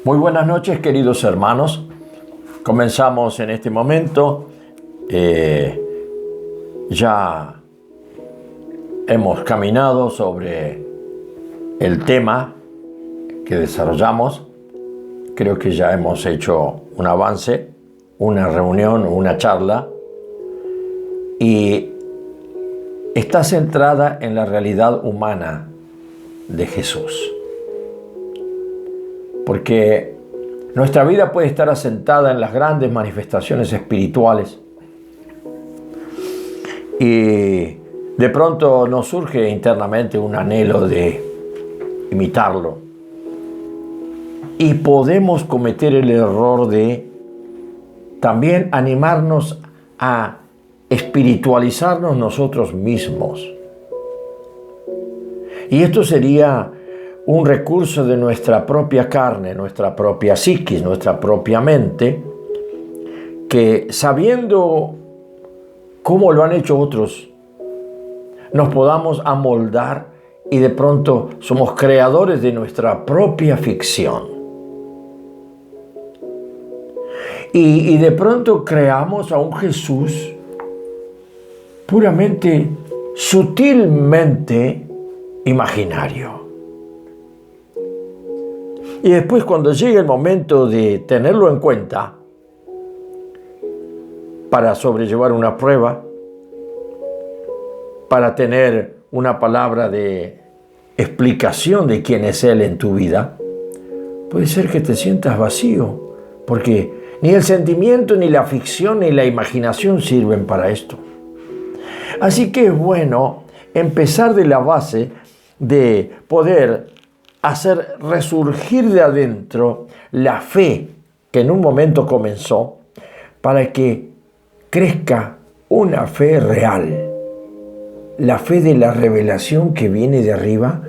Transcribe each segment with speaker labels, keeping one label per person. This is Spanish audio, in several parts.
Speaker 1: Muy buenas noches, queridos hermanos. Comenzamos en este momento. Ya hemos caminado sobre el tema que desarrollamos. Creo que ya hemos hecho un avance, una reunión, una charla, y está centrada en la realidad humana de Jesús. Porque nuestra vida puede estar asentada en las grandes manifestaciones espirituales y de pronto nos surge internamente un anhelo de imitarlo. Y podemos cometer el error de también animarnos a espiritualizarnos nosotros mismos. Y esto sería un recurso de nuestra propia carne, nuestra propia psiquis, nuestra propia mente, que sabiendo cómo lo han hecho otros, nos podamos amoldar y de pronto somos creadores de nuestra propia ficción. Y de pronto creamos a un Jesús puramente, sutilmente imaginario. Y después, cuando llegue el momento de tenerlo en cuenta para sobrellevar una prueba, para tener una palabra de explicación de quién es Él en tu vida, puede ser que te sientas vacío, porque ni el sentimiento, ni la ficción, ni la imaginación sirven para esto. Así que es bueno empezar de la base de poder hacer resurgir de adentro la fe que en un momento comenzó, para que crezca una fe real, la fe de la revelación que viene de arriba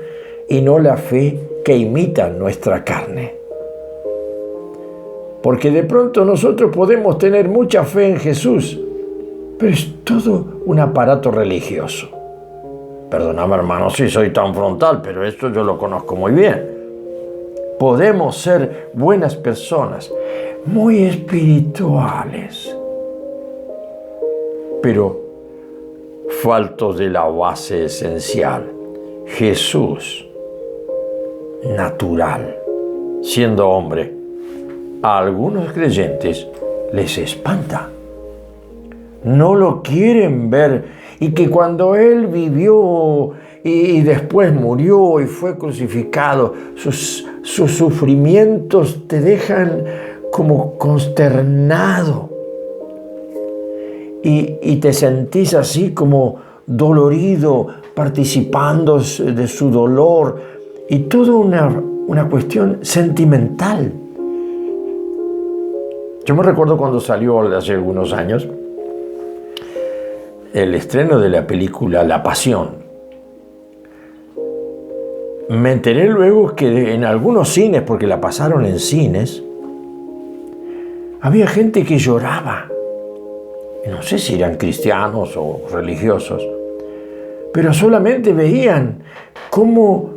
Speaker 1: y no la fe que imita nuestra carne. Porque de pronto nosotros podemos tener mucha fe en Jesús, pero es todo un aparato religioso. Perdóname, hermano, si soy tan frontal, pero esto yo lo conozco muy bien. Podemos ser buenas personas, muy espirituales, pero faltos de la base esencial. Jesús, natural, siendo hombre, a algunos creyentes les espanta. No lo quieren ver, y que cuando Él vivió y después murió y fue crucificado, sus sufrimientos te dejan como consternado y te sentís así como dolorido, participando de su dolor, y toda una cuestión sentimental. Yo me recuerdo cuando salió hace algunos años el estreno de la película La Pasión. Me enteré luego que en algunos cines, porque la pasaron en cines, había gente que lloraba. No sé si eran cristianos o religiosos, pero solamente veían cómo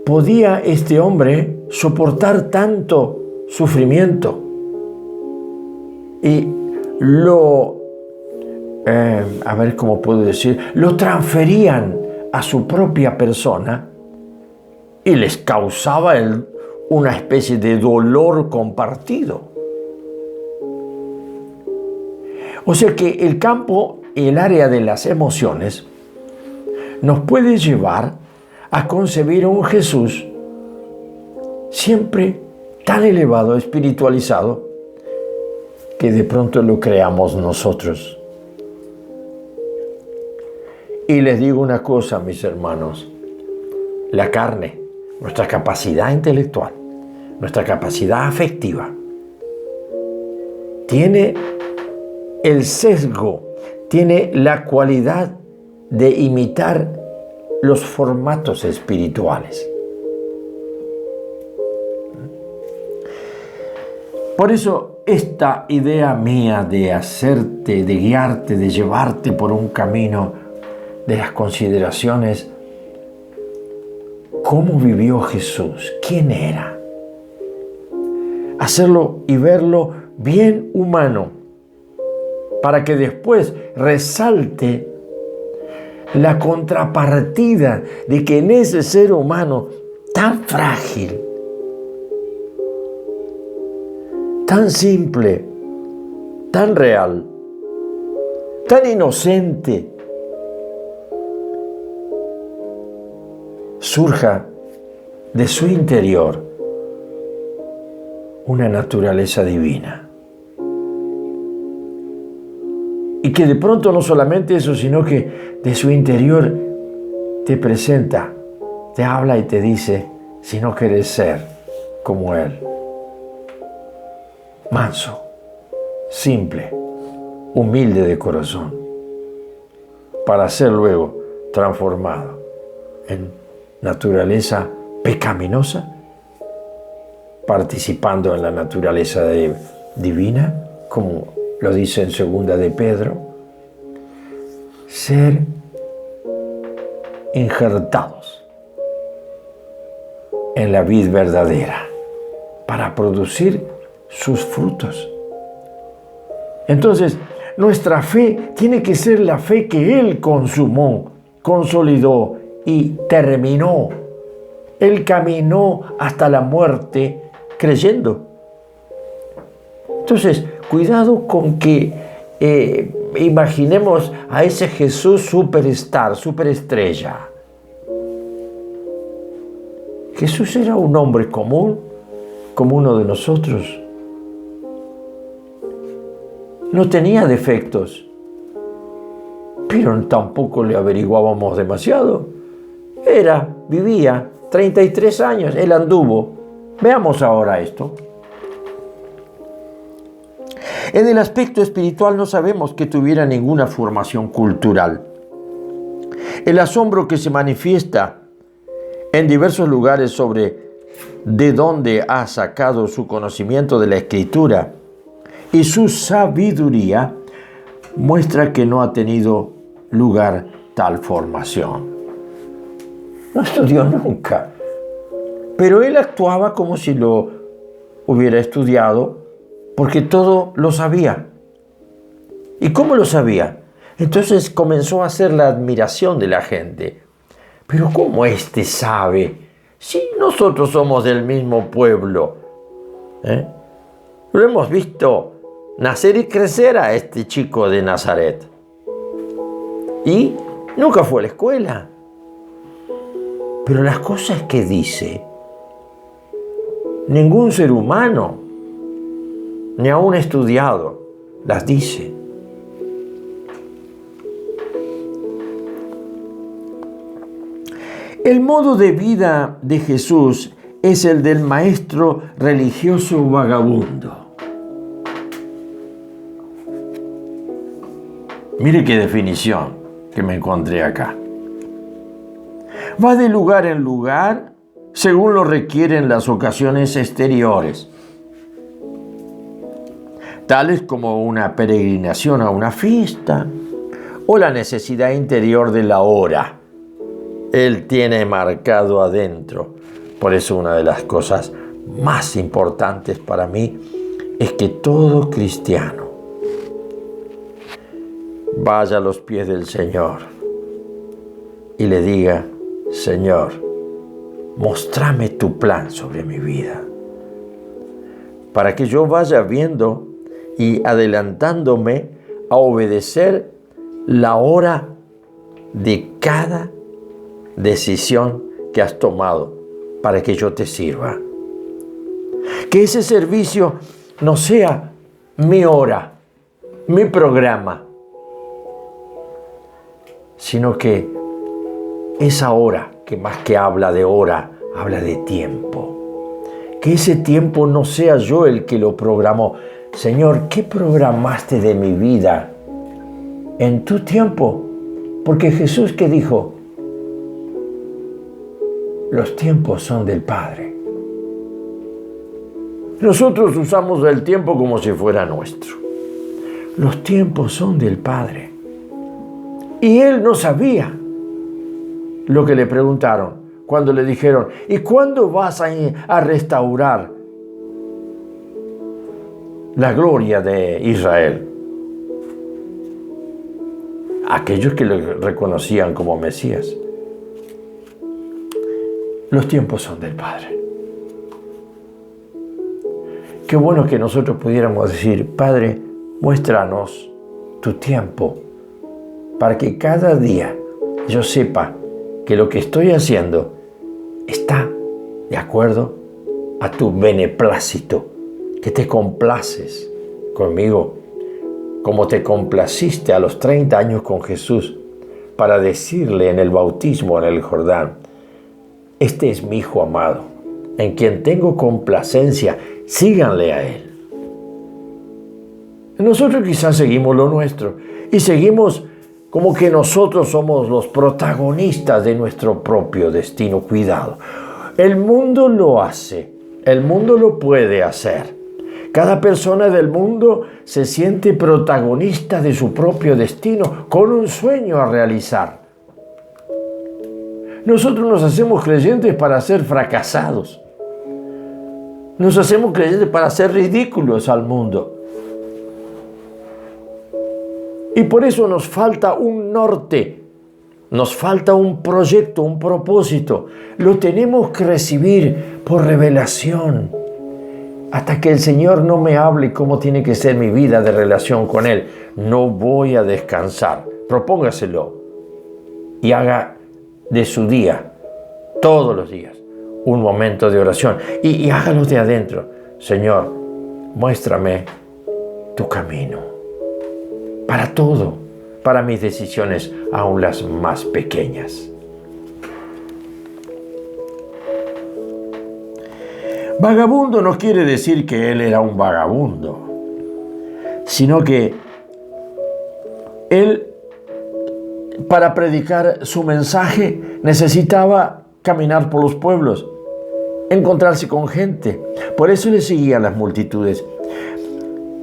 Speaker 1: podía este hombre soportar tanto sufrimiento. Y ¿cómo puedo decir? Lo transferían a su propia persona y les causaba una especie de dolor compartido. O sea que el campo y el área de las emociones nos puede llevar a concebir a un Jesús siempre tan elevado, espiritualizado, que de pronto lo creamos nosotros. Y les digo una cosa, mis hermanos, la carne, nuestra capacidad intelectual, nuestra capacidad afectiva, tiene el sesgo, tiene la cualidad de imitar los formatos espirituales. Por eso esta idea mía de hacerte, de guiarte, de llevarte por un camino de las consideraciones, ¿cómo vivió Jesús? ¿Quién era? hacerlo y verlo bien humano, para que después resalte la contrapartida de que en ese ser humano tan frágil, tan simple, tan real, tan inocente, surja de su interior una naturaleza divina. Y que de pronto no solamente eso, sino que de su interior te presenta, te habla y te dice, si no querés ser como Él. Manso, simple, humilde de corazón, para ser luego transformado en naturaleza pecaminosa, participando en la naturaleza divina, como lo dice en 2 de Pedro, ser injertados en la vid verdadera para producir sus frutos. Entonces, nuestra fe tiene que ser la fe que Él consumó, consolidó y terminó. Él caminó hasta la muerte creyendo. Entonces, cuidado con que imaginemos a ese Jesús superstar, superestrella. Jesús era un hombre común, como uno de nosotros. No tenía defectos, pero tampoco le averiguábamos demasiado. Vivía 33 años, él anduvo. Veamos ahora esto. En el aspecto espiritual no sabemos que tuviera ninguna formación cultural. El asombro que se manifiesta en diversos lugares sobre de dónde ha sacado su conocimiento de la Escritura y su sabiduría muestra que no ha tenido lugar tal formación. No estudió nunca, pero él actuaba como si lo hubiera estudiado porque todo lo sabía. ¿Y cómo lo sabía? Entonces comenzó a hacer la admiración de la gente. Pero ¿cómo éste sabe? Si nosotros somos del mismo pueblo. Lo hemos visto nacer y crecer a este chico de Nazaret. Y nunca fue a la escuela. Pero las cosas que dice, ningún ser humano, ni aún estudiado, las dice. El modo de vida de Jesús es el del maestro religioso vagabundo. Mire qué definición que me encontré acá. Va de lugar en lugar según lo requieren las ocasiones exteriores, tales como una peregrinación a una fiesta o la necesidad interior de la hora. Él tiene marcado adentro. Por eso una de las cosas más importantes para mí es que todo cristiano vaya a los pies del Señor y le diga: Señor, móstrame tu plan sobre mi vida, para que yo vaya viendo y adelantándome a obedecer la hora de cada decisión que has tomado para que yo te sirva. Que ese servicio no sea mi hora, mi programa, sino que esa hora, que más que habla de hora, habla de tiempo. Que ese tiempo no sea yo el que lo programó. Señor, ¿qué programaste de mi vida en tu tiempo? Porque Jesús, ¿qué dijo? Los tiempos son del Padre. Nosotros usamos el tiempo como si fuera nuestro. Los tiempos son del Padre. Y él no sabía lo que le preguntaron cuando le dijeron: ¿y cuándo vas a restaurar la gloria de Israel. Aquellos que le reconocían como Mesías. Los tiempos son del Padre. Qué bueno que nosotros pudiéramos decir: Padre, muéstranos tu tiempo, para que cada día yo sepa que lo que estoy haciendo está de acuerdo a tu beneplácito, que te complaces conmigo, como te complaciste a los 30 años con Jesús, para decirle en el bautismo en el Jordán: este es mi Hijo amado, en quien tengo complacencia, síganle a Él. Nosotros quizás seguimos lo nuestro y seguimos como que nosotros somos los protagonistas de nuestro propio destino. Cuidado, el mundo lo hace, el mundo lo puede hacer. Cada persona del mundo se siente protagonista de su propio destino, con un sueño a realizar. Nosotros nos hacemos creyentes para ser fracasados. Nos hacemos creyentes para ser ridículos al mundo. Y por eso nos falta un norte, nos falta un proyecto, un propósito. Lo tenemos que recibir por revelación. Hasta que el Señor no me hable cómo tiene que ser mi vida de relación con Él, no voy a descansar. Propóngaselo y haga de su día, todos los días, un momento de oración. Y hágalo de adentro. Señor, muéstrame tu camino. Para todo, para mis decisiones, aun las más pequeñas. Vagabundo no quiere decir que él era un vagabundo, sino que él, para predicar su mensaje, necesitaba caminar por los pueblos, encontrarse con gente. Por eso le seguían las multitudes.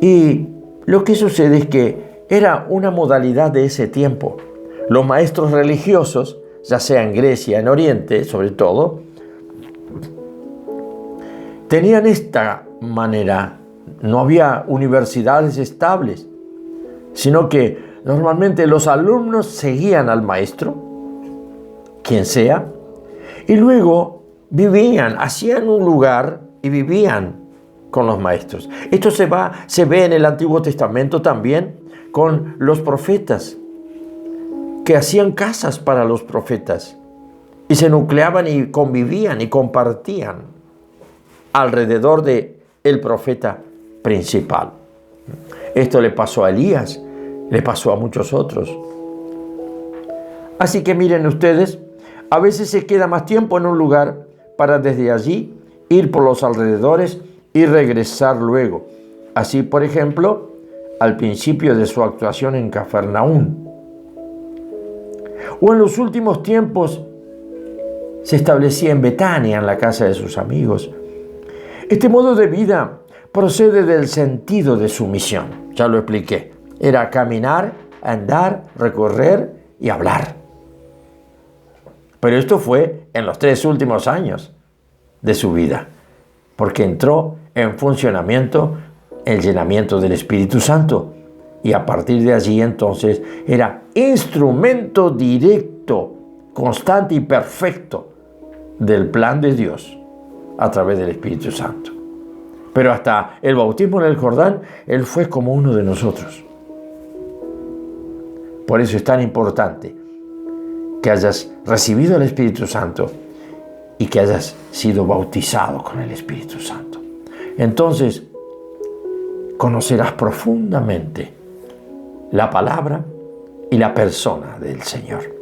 Speaker 1: Y lo que sucede es que era una modalidad de ese tiempo. Los maestros religiosos, ya sea en Grecia, en Oriente sobre todo, tenían esta manera. No había universidades estables, sino que normalmente los alumnos seguían al maestro, quien sea, y luego vivían, hacían un lugar y vivían con los maestros. Esto se ve en el Antiguo Testamento también con los profetas, que hacían casas para los profetas y se nucleaban y convivían y compartían alrededor de el profeta principal. Esto le pasó a Elías, le pasó a muchos otros. Así que miren ustedes, a veces se queda más tiempo en un lugar para desde allí ir por los alrededores y regresar luego. Así, por ejemplo, al principio de su actuación en Cafarnaún. O en los últimos tiempos se establecía en Betania, en la casa de sus amigos. Este modo de vida procede del sentido de su misión. Ya lo expliqué. Era caminar, andar, recorrer y hablar. Pero esto fue en los 3 últimos años de su vida, porque entró en funcionamiento el llenamiento del Espíritu Santo. Y a partir de allí entonces era instrumento directo, constante y perfecto del plan de Dios a través del Espíritu Santo. Pero hasta el bautismo en el Jordán, Él fue como uno de nosotros. Por eso es tan importante que hayas recibido el Espíritu Santo y que hayas sido bautizado con el Espíritu Santo. Entonces, conocerás profundamente la palabra y la persona del Señor.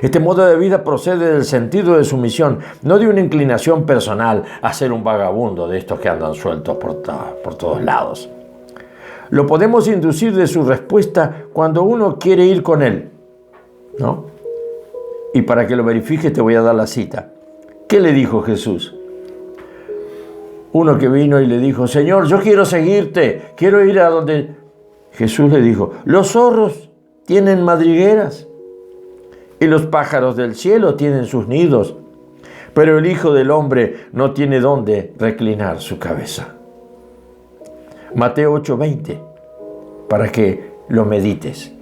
Speaker 1: Este modo de vida procede del sentido de su misión, no de una inclinación personal a ser un vagabundo de estos que andan sueltos por todos lados. Lo podemos inducir de su respuesta cuando uno quiere ir con Él, ¿no? Y para que lo verifique te voy a dar la cita. ¿Qué le dijo Jesús? Uno que vino y le dijo: Señor, yo quiero seguirte, quiero ir a donde... Jesús le dijo: los zorros tienen madrigueras y los pájaros del cielo tienen sus nidos, pero el Hijo del Hombre no tiene dónde reclinar su cabeza. Mateo 8:20, para que lo medites.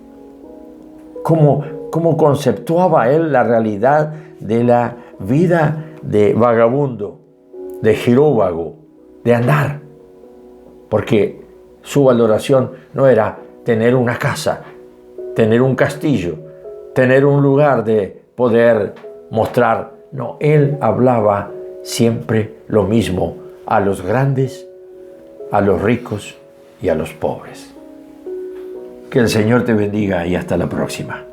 Speaker 1: Cómo conceptuaba él la realidad de la vida de vagabundo, de giróvago, de andar. Porque su valoración no era tener una casa, tener un castillo, tener un lugar de poder mostrar. No, él hablaba siempre lo mismo a los grandes, a los ricos y a los pobres. Que el Señor te bendiga y hasta la próxima.